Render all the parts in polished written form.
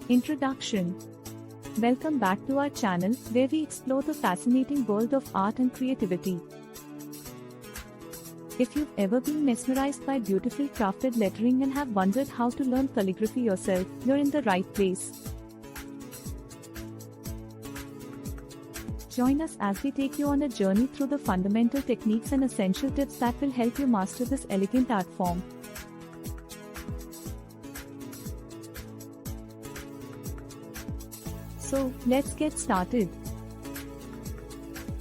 Introduction. Welcome back to our channel, where we explore the fascinating world of art and creativity. If you've ever been mesmerized by beautifully crafted lettering and have wondered how to learn calligraphy yourself, you're in the right place. Join us as we take you on a journey through the fundamental techniques and essential tips that will help you master this elegant art form. So, let's get started.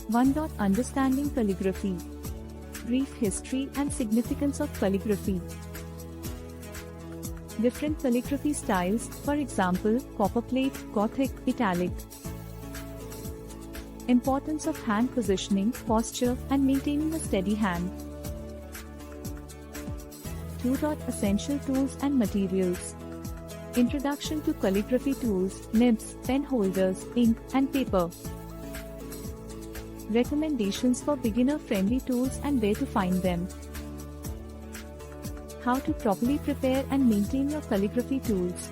1. Understanding calligraphy. Brief history and significance of calligraphy. Different calligraphy styles, for example, copperplate, Gothic, italic. Importance of hand positioning, posture, and maintaining a steady hand. 2. Essential tools and materials. Introduction to calligraphy tools, nibs, pen holders, ink, and paper. Recommendations for beginner-friendly tools and where to find them. How to properly prepare and maintain your calligraphy tools.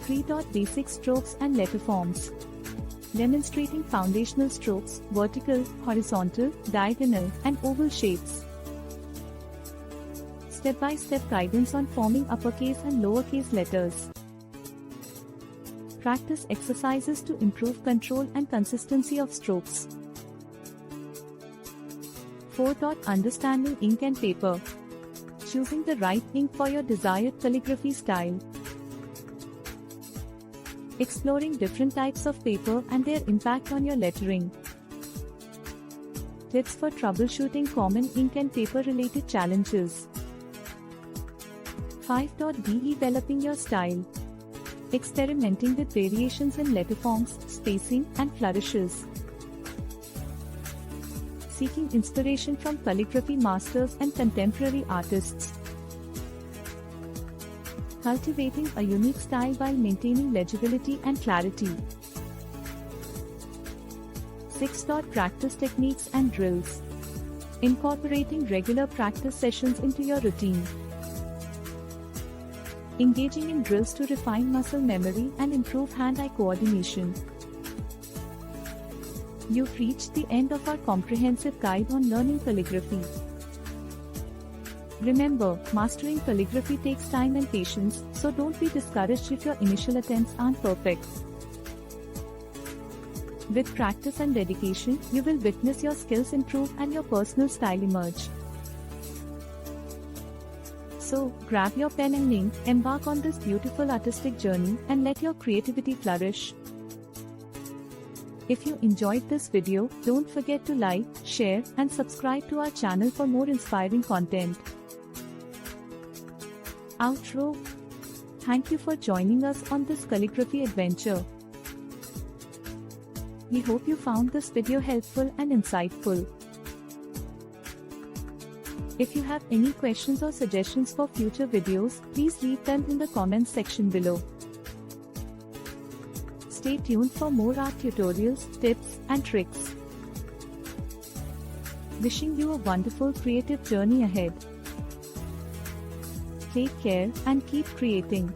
3. Basic strokes and letterforms. Demonstrating foundational strokes, vertical, horizontal, diagonal, and oval shapes. Step-by-step guidance on forming uppercase and lowercase letters. Practice exercises to improve control and consistency of strokes. 4. Understanding ink and paper. Choosing the right ink for your desired calligraphy style. Exploring different types of paper and their impact on your lettering. Tips for troubleshooting common ink and paper related challenges. 5. Developing your style. Experimenting with variations in letterforms, spacing, and flourishes. Seeking inspiration from calligraphy masters and contemporary artists. Cultivating a unique style while maintaining legibility and clarity. 6. Practice techniques and drills. Incorporating regular practice sessions into your routine. Engaging in drills to refine muscle memory and improve hand-eye coordination. You've reached the end of our comprehensive guide on learning calligraphy. Remember, mastering calligraphy takes time and patience, so don't be discouraged if your initial attempts aren't perfect. With practice and dedication, you will witness your skills improve and your personal style emerge. So, grab your pen and ink, embark on this beautiful artistic journey, and let your creativity flourish. If you enjoyed this video, don't forget to like, share, and subscribe to our channel for more inspiring content. Outro. Thank you for joining us on this calligraphy adventure. We hope you found this video helpful and insightful. If you have any questions or suggestions for future videos, please leave them in the comments section below. Stay tuned for more art tutorials, tips, and tricks. Wishing you a wonderful creative journey ahead. Take care and keep creating.